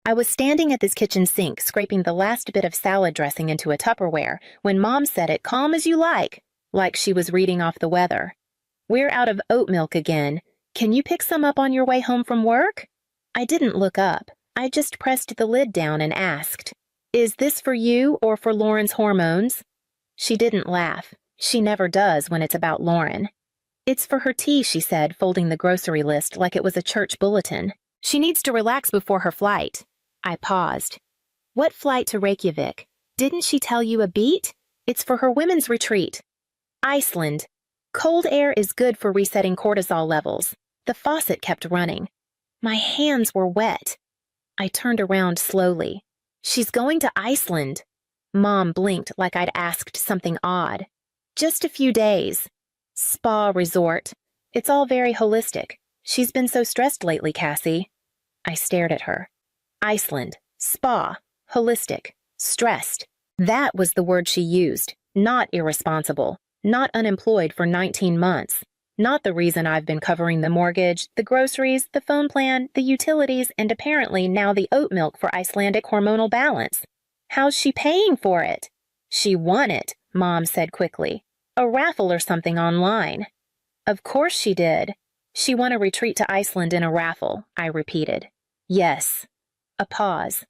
I was standing at this kitchen sink, scraping the last bit of salad dressing into a Tupperware, when Mom said it calm as you like she was reading off the weather. "We're out of oat milk again. Can you pick some up on your way home from work?" I didn't look up. I just pressed the lid down and asked, "Is this for you or for Lauren's hormones?" She didn't laugh. She never does when it's about Lauren. "It's for her tea," she said, folding the grocery list like it was a church bulletin. "She needs to relax before her flight." I paused. "What flight to Reykjavik? Didn't she tell you a beat? It's for her women's retreat." "Iceland. Cold air is good for resetting cortisol levels." The faucet kept running. My hands were wet. I turned around slowly. "She's going to Iceland." Mom blinked like I'd asked something odd. "Just a few days. Spa resort. It's all very holistic. She's been so stressed lately, Cassie." I stared at her. Iceland, spa, holistic, stressed. That was the word she used. Not irresponsible. Not unemployed for 19 months. Not the reason I've been covering the mortgage, the groceries, the phone plan, the utilities, and apparently now the oat milk for Icelandic hormonal balance. "How's she paying for it?" "She won it," Mom said quickly. "A raffle or something online." "Of course she did." "She won a retreat to Iceland in a raffle," I repeated. "Yes." A pause.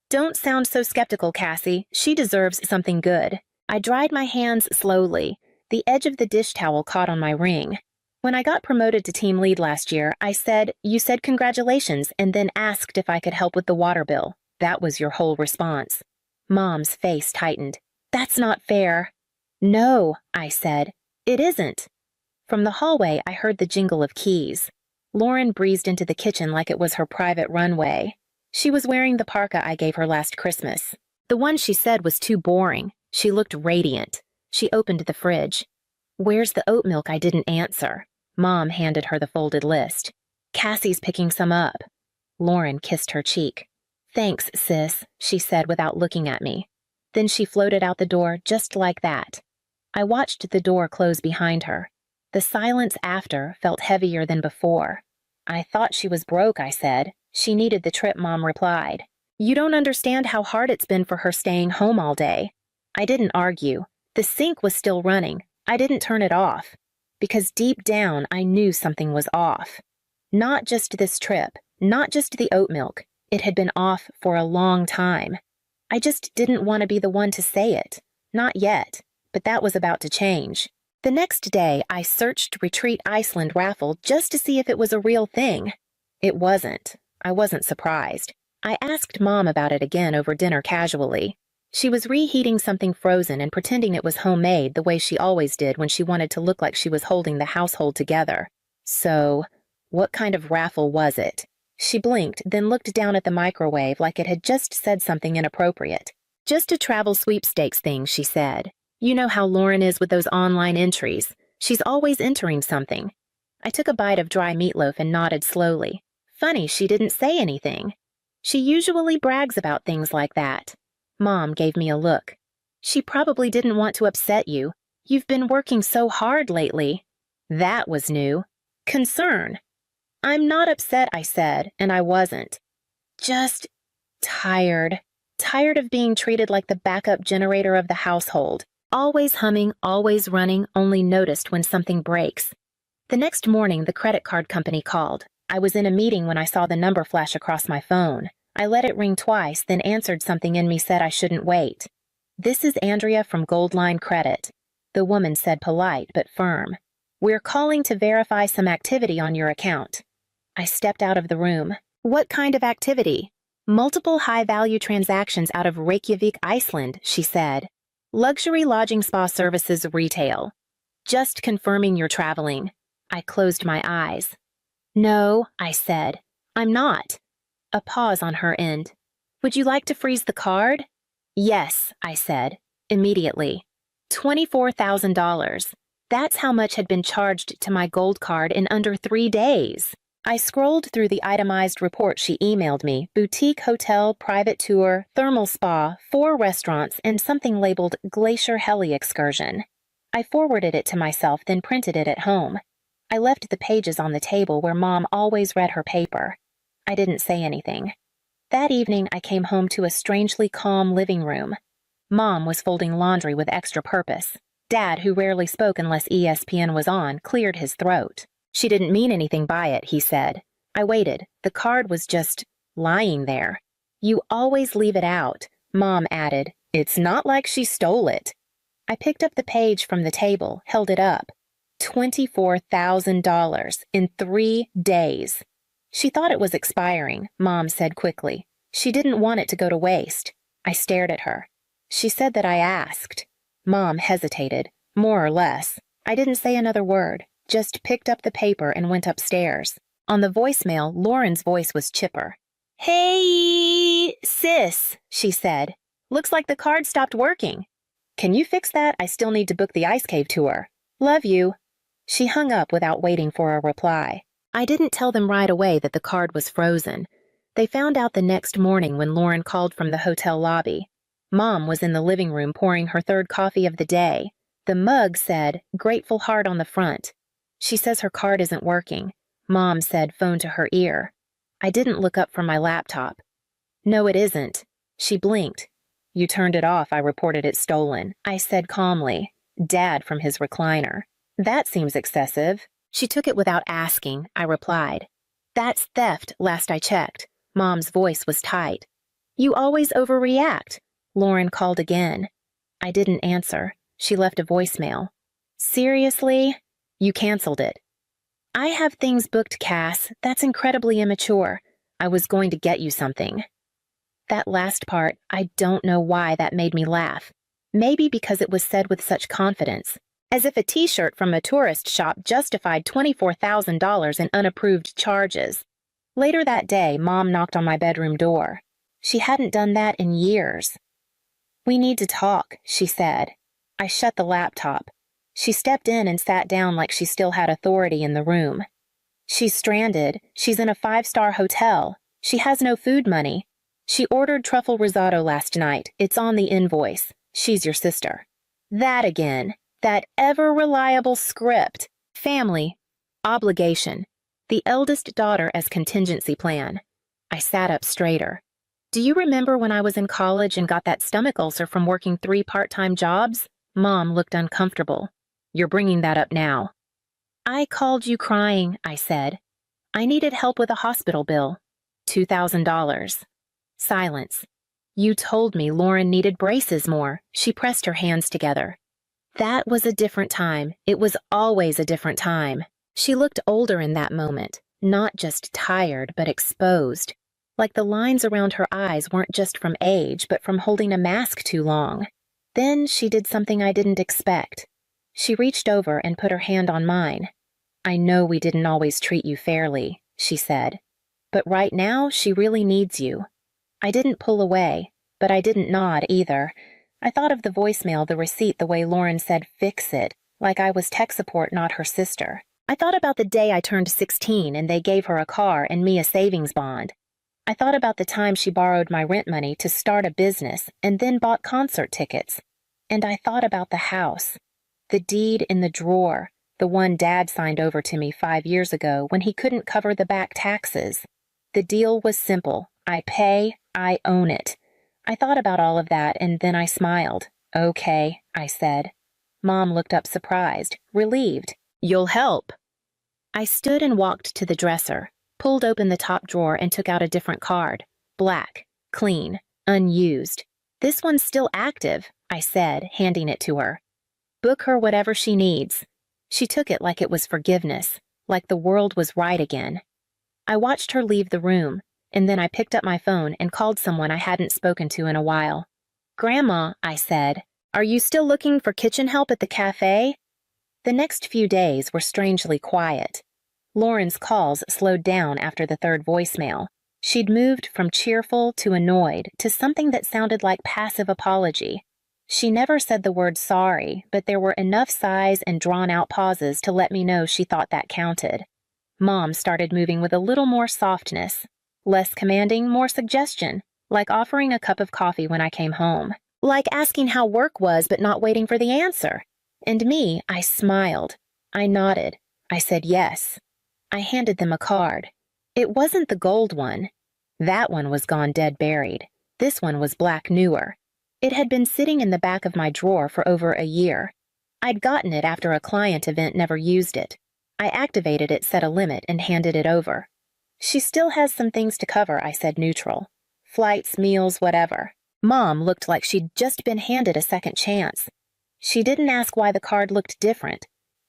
"Don't sound so skeptical, Cassie. She deserves something good." I dried my hands slowly. The edge of the dish towel caught on my ring. "When I got promoted to team lead last year, you said congratulations, and then asked if I could help with the water bill. That was your whole response." Mom's face tightened. "That's not fair." "No," I said. "It isn't." From the hallway, I heard the jingle of keys. Lauren breezed into the kitchen like it was her private runway. She was wearing the parka I gave her last Christmas. The one she said was too boring. She looked radiant. She opened the fridge. "Where's the oat milk?" I didn't answer. Mom handed her the folded list. "Cassie's picking some up." Lauren kissed her cheek. "Thanks, sis," she said without looking at me. Then she floated out the door just like that. I watched the door close behind her. The silence after felt heavier than before. "I thought she was broke," I said. "She needed the trip," Mom replied. "You don't understand how hard it's been for her staying home all day." I didn't argue. The sink was still running. I didn't turn it off. Because deep down, I knew something was off. Not just this trip, not just the oat milk. It had been off for a long time. I just didn't want to be the one to say it. Not yet. But that was about to change. The next day, I searched Retreat Iceland raffle just to see if it was a real thing. It wasn't. I wasn't surprised. I asked Mom about it again over dinner casually. She was reheating something frozen and pretending it was homemade the way she always did when she wanted to look like she was holding the household together. So, what kind of raffle was it? She blinked, then looked down at the microwave like it had just said something inappropriate. "Just a travel sweepstakes thing," she said. "You know how Lauren is with those online entries. She's always entering something." I took a bite of dry meatloaf and nodded slowly. Funny she didn't say anything. She usually brags about things like that. Mom gave me a look. "She probably didn't want to upset you. You've been working so hard lately." That was new. Concern. "I'm not upset," I said, and I wasn't. Just tired. Tired of being treated like the backup generator of the household. Always humming, always running, only noticed when something breaks. The next morning, the credit card company called. I was in a meeting when I saw the number flash across my phone. I let it ring twice, then answered something in me said I shouldn't wait. "This is Andrea from Goldline Credit." The woman said polite but firm. "We're calling to verify some activity on your account." I stepped out of the room. "What kind of activity?" "Multiple high-value transactions out of Reykjavik, Iceland," she said. "Luxury lodging spa services retail." "Just confirming you're traveling." I closed my eyes. "No," I said. "I'm not." A pause on her end. "Would you like to freeze the card?" "Yes," I said, immediately. $24,000. That's how much had been charged to my gold card in under 3 days. I scrolled through the itemized report she emailed me: boutique hotel, private tour, thermal spa, 4 restaurants, and something labeled Glacier Heli Excursion. I forwarded it to myself, then printed it at home. I left the pages on the table where Mom always read her paper. I didn't say anything. That evening, I came home to a strangely calm living room. Mom was folding laundry with extra purpose. Dad, who rarely spoke unless ESPN was on, cleared his throat. She didn't mean anything by it, he said. I waited. The card was just lying there. You always leave it out, Mom added. It's not like she stole it. I picked up the page from the table, held it up. $24,000 in 3 days. She thought it was expiring, Mom said quickly. She didn't want it to go to waste. I stared at her. She said that I asked. Mom hesitated, more or less. I didn't say another word, just picked up the paper and went upstairs. On the voicemail, Lauren's voice was chipper. Hey, sis, she said. Looks like the card stopped working. Can you fix that? I still need to book the Ice Cave tour. Love you. She hung up without waiting for a reply. I didn't tell them right away that the card was frozen. They found out the next morning when Lauren called from the hotel lobby. Mom was in the living room pouring her third coffee of the day. The mug said, Grateful Heart on the front. She says her card isn't working. Mom said, phone to her ear. I didn't look up from my laptop. No, it isn't. She blinked. You turned it off. I reported it stolen. I said calmly. Dad from his recliner. That seems excessive. She took it without asking, I replied. That's theft, last I checked. Mom's voice was tight. You always overreact. Lauren called again. I didn't answer. She left a voicemail. Seriously? You canceled it. I have things booked, Cass. That's incredibly immature. I was going to get you something. That last part, I don't know why that made me laugh. Maybe because it was said with such confidence. As if a t-shirt from a tourist shop justified $24,000 in unapproved charges. Later that day, Mom knocked on my bedroom door. She hadn't done that in years. We need to talk, she said. I shut the laptop. She stepped in and sat down like she still had authority in the room. She's stranded. She's in a 5-star hotel. She has no food money. She ordered truffle risotto last night. It's on the invoice. She's your sister. That again. That ever-reliable script. Family. Obligation. The eldest daughter as contingency plan. I sat up straighter. Do you remember when I was in college and got that stomach ulcer from working 3 part-time jobs? Mom looked uncomfortable. You're bringing that up now. I called you crying, I said. I needed help with a hospital bill. $2,000. Silence. You told me Lauren needed braces more. She pressed her hands together. That was a different time. It was always a different time. She looked older in that moment, not just tired, but exposed. Like the lines around her eyes weren't just from age, but from holding a mask too long. Then she did something I didn't expect. She reached over and put her hand on mine. I know we didn't always treat you fairly, she said. But right now, she really needs you. I didn't pull away, but I didn't nod either. I thought of the voicemail, the receipt, the way Lauren said, fix it, like I was tech support, not her sister. I thought about the day I turned 16 and they gave her a car and me a savings bond. I thought about the time she borrowed my rent money to start a business and then bought concert tickets. And I thought about the house, the deed in the drawer, the one Dad signed over to me 5 years ago when he couldn't cover the back taxes. The deal was simple. I pay, I own it. I thought about all of that and then I smiled. Okay, I said. Mom looked up surprised, relieved. You'll help. I stood and walked to the dresser, pulled open the top drawer and took out a different card. Black, clean, unused. This one's still active, I said, handing it to her. Book her whatever she needs. She took it like it was forgiveness, like the world was right again. I watched her leave the room, and then I picked up my phone and called someone I hadn't spoken to in a while. Grandma, I said, are you still looking for kitchen help at the cafe? The next few days were strangely quiet. Lauren's calls slowed down after the third voicemail. She'd moved from cheerful to annoyed to something that sounded like passive apology. She never said the word sorry, but there were enough sighs and drawn-out pauses to let me know she thought that counted. Mom started moving with a little more softness. Less commanding, more suggestion, like offering a cup of coffee when I came home. Like asking how work was but not waiting for the answer. And me, I smiled. I nodded. I said yes. I handed them a card. It wasn't the gold one. That one was gone dead buried. This one was black newer. It had been sitting in the back of my drawer for over a year. I'd gotten it after a client event never used it. I activated it, set a limit, and handed it over. She still has some things to cover, I said neutral. Flights, meals, whatever. Mom looked like she'd just been handed a second chance. She didn't ask why the card looked different.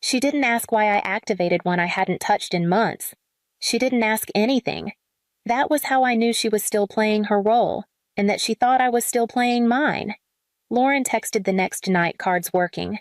She didn't ask why I activated one I hadn't touched in months. She didn't ask anything. That was how I knew she was still playing her role, and that she thought I was still playing mine. Lauren texted the next night, cards working.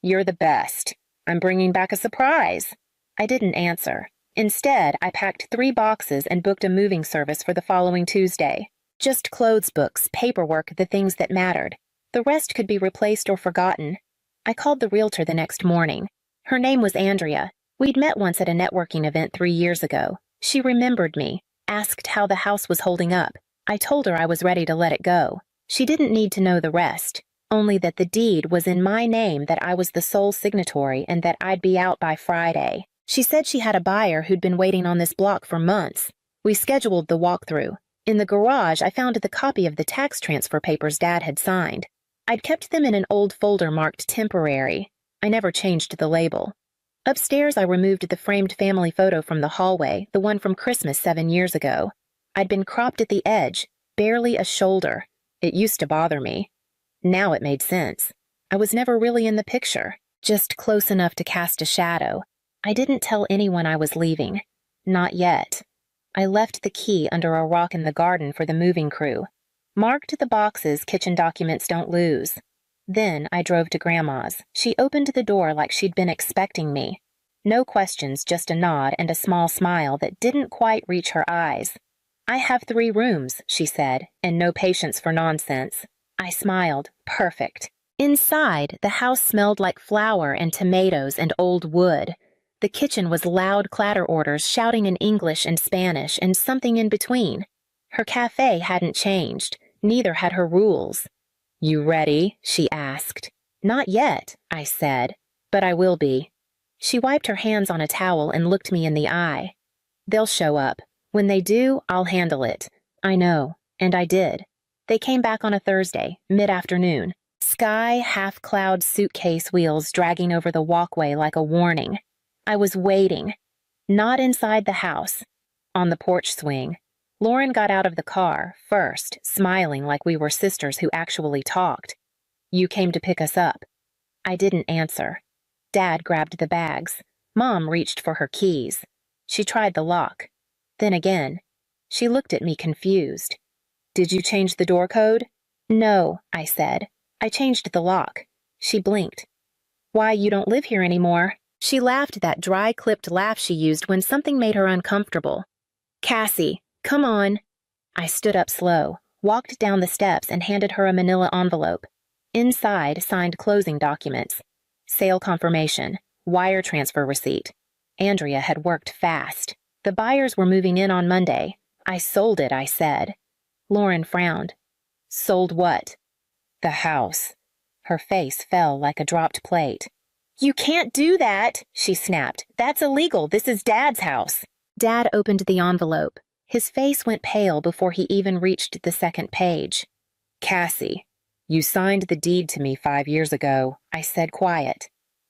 You're the best. I'm bringing back a surprise. I didn't answer. Instead, I packed 3 boxes and booked a moving service for the following Tuesday. Just clothes books, paperwork, the things that mattered. The rest could be replaced or forgotten. I called the realtor the next morning. Her name was Andrea. We'd met once at a networking event 3 years ago. She remembered me, asked how the house was holding up. I told her I was ready to let it go. She didn't need to know the rest, only that the deed was in my name, that I was the sole signatory, and that I'd be out by Friday. She said she had a buyer who'd been waiting on this block for months. We scheduled the walkthrough. In the garage, I found the copy of the tax transfer papers Dad had signed. I'd kept them in an old folder marked temporary. I never changed the label. Upstairs, I removed the framed family photo from the hallway, the one from Christmas 7 years ago. I'd been cropped at the edge, barely a shoulder. It used to bother me. Now it made sense. I was never really in the picture, just close enough to cast a shadow. I didn't tell anyone I was leaving. Not yet. I left the key under a rock in the garden for the moving crew. Marked the boxes kitchen documents don't lose. Then I drove to Grandma's. She opened the door like she'd been expecting me. No questions, just a nod and a small smile that didn't quite reach her eyes. I have 3 rooms, she said, and no patience for nonsense. I smiled. Perfect. Inside, the house smelled like flour and tomatoes and old wood. The kitchen was loud clatter orders shouting in English and Spanish and something in between. Her cafe hadn't changed. Neither had her rules. You ready? She asked. Not yet, I said, but I will be. She wiped her hands on a towel and looked me in the eye. They'll show up. When they do, I'll handle it. I know, and I did. They came back on a Thursday, mid-afternoon. Sky half-cloud suitcase wheels dragging over the walkway like a warning. I was waiting. Not inside the house. On the porch swing. Lauren got out of the car, first, smiling like we were sisters who actually talked. You came to pick us up. I didn't answer. Dad grabbed the bags. Mom reached for her keys. She tried the lock. Then again. She looked at me confused. Did you change the door code? No, I said. I changed the lock. She blinked. Why, you don't live here anymore. She laughed that dry, clipped laugh she used when something made her uncomfortable. Cassie, come on. I stood up slow, walked down the steps, and handed her a manila envelope. Inside, signed closing documents. Sale confirmation. Wire transfer receipt. Andrea had worked fast. The buyers were moving in on Monday. I sold it, I said. Lauren frowned. Sold what? The house. Her face fell like a dropped plate. You can't do that, she snapped. That's illegal. This is Dad's house. Dad opened the envelope. His face went pale before he even reached the second page. Cassie, you signed the deed to me 5 years ago, I said quiet.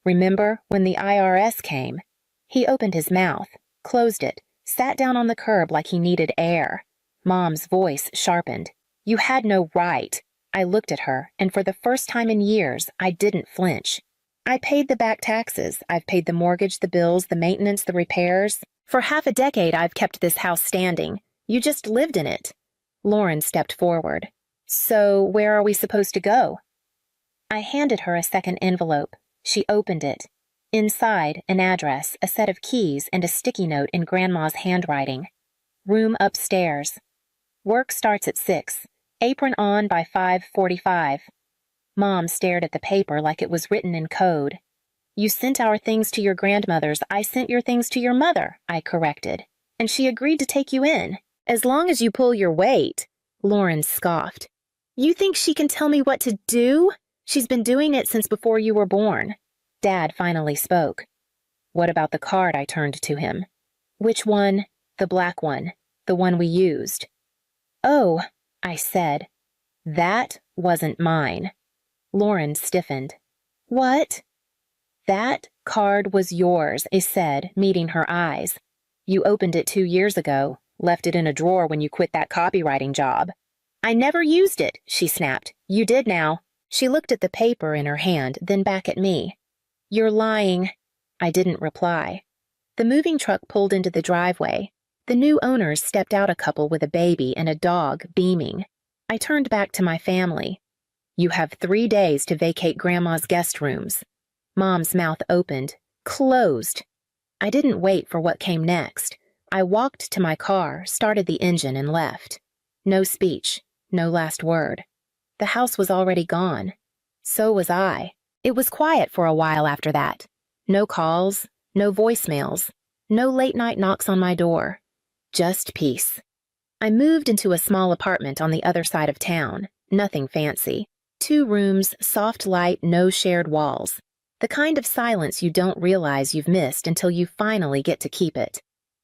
Remember when the IRS came? He opened his mouth, closed it, sat down on the curb like he needed air. Mom's voice sharpened. You had no right. I looked at her, and for the first time in years, I didn't flinch. I paid the back taxes. I've paid the mortgage, the bills, the maintenance, the repairs. For half a decade, I've kept this house standing. You just lived in it. Lauren stepped forward. So, where are we supposed to go? I handed her a second envelope. She opened it. Inside, an address, a set of keys, and a sticky note in Grandma's handwriting. Room upstairs. Work starts at 6. Apron on by 5:45. Mom stared at the paper like it was written in code. You sent our things to your grandmother's. I sent your things to your mother, I corrected. And she agreed to take you in. As long as you pull your weight. Lauren scoffed. You think she can tell me what to do? She's been doing it since before you were born. Dad finally spoke. What about the card? I turned to him. Which one? The black one. The one we used. Oh, I said. That wasn't mine. Lauren stiffened. What? That card was yours, I said, meeting her eyes. You opened it 2 years ago, left it in a drawer when you quit that copywriting job. I never used it, she snapped. You did now. She looked at the paper in her hand, then back at me. You're lying. I didn't reply. The moving truck pulled into the driveway. The new owners stepped out, a couple with a baby and a dog, beaming. I turned back to my family. You have 3 days to vacate Grandma's guest rooms. Mom's mouth opened, closed. I didn't wait for what came next. I walked to my car, started the engine, and left. No speech, no last word. The house was already gone. So was I. It was quiet for a while after that. No calls, no voicemails, no late-night knocks on my door. Just peace. I moved into a small apartment on the other side of town. Nothing fancy. 2 rooms, soft light, no shared walls. The kind of silence you don't realize you've missed until you finally get to keep it.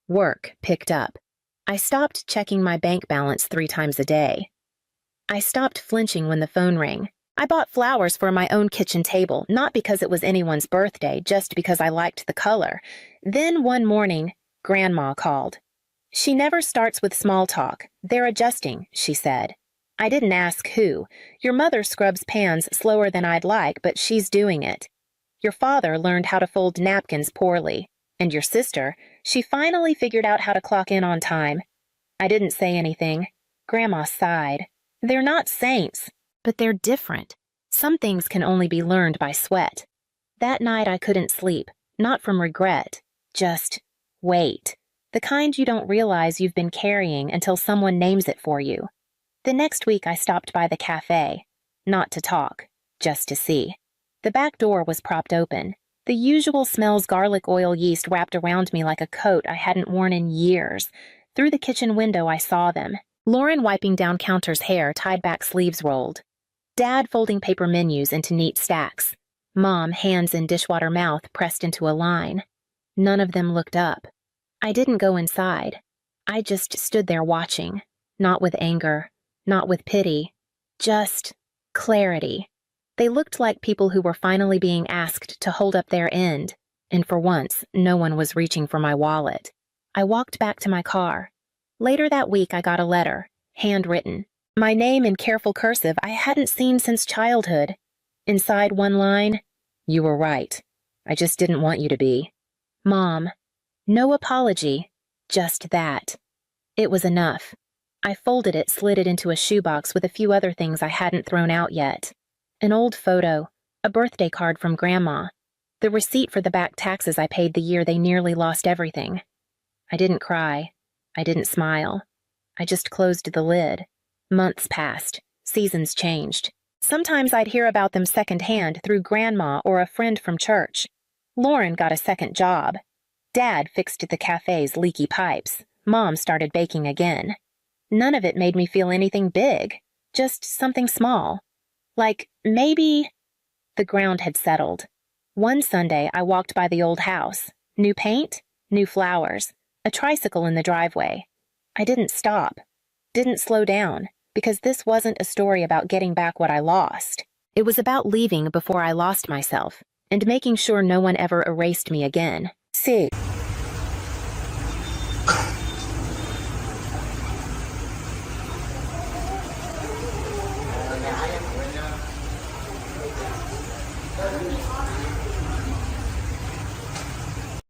Work picked up. I stopped checking my bank balance 3 times a day. I stopped flinching when the phone rang. I bought flowers for my own kitchen table, not because it was anyone's birthday, just because I liked the color. Then one morning, Grandma called. She never starts with small talk. They're adjusting, she said. I didn't ask who. Your mother scrubs pans slower than I'd like, but she's doing it. Your father learned how to fold napkins poorly. And your sister, she finally figured out how to clock in on time. I didn't say anything. Grandma sighed. They're not saints, but they're different. Some things can only be learned by sweat. That night I couldn't sleep, not from regret, just weight. The kind you don't realize you've been carrying until someone names it for you. The next week I stopped by the cafe, not to talk, just to see. The back door was propped open. The usual smells garlic oil yeast wrapped around me like a coat I hadn't worn in years. Through the kitchen window I saw them. Lauren wiping down Counter's hair, tied back sleeves rolled. Dad folding paper menus into neat stacks. Mom, hands in dishwater mouth, pressed into a line. None of them looked up. I didn't go inside. I just stood there watching, not with anger, not with pity, just clarity. They looked like people who were finally being asked to hold up their end, and for once, no one was reaching for my wallet. I walked back to my car. Later that week, I got a letter, handwritten. My name in careful cursive I hadn't seen since childhood. Inside one line, "You were right. I just didn't want you to be." Mom. No apology, just that. It was enough. I folded it, slid it into a shoebox with a few other things I hadn't thrown out yet. An old photo, a birthday card from Grandma, the receipt for the back taxes I paid the year they nearly lost everything. I didn't cry. I didn't smile. I just closed the lid. Months passed. Seasons changed. Sometimes I'd hear about them secondhand through Grandma or a friend from church. Lauren got a second job. Dad fixed the cafe's leaky pipes. Mom started baking again. None of it made me feel anything big, just something small. Like, maybe... The ground had settled. One Sunday, I walked by the old house. New paint, new flowers, a tricycle in the driveway. I didn't stop, didn't slow down, because this wasn't a story about getting back what I lost. It was about leaving before I lost myself, and making sure no one ever erased me again. See.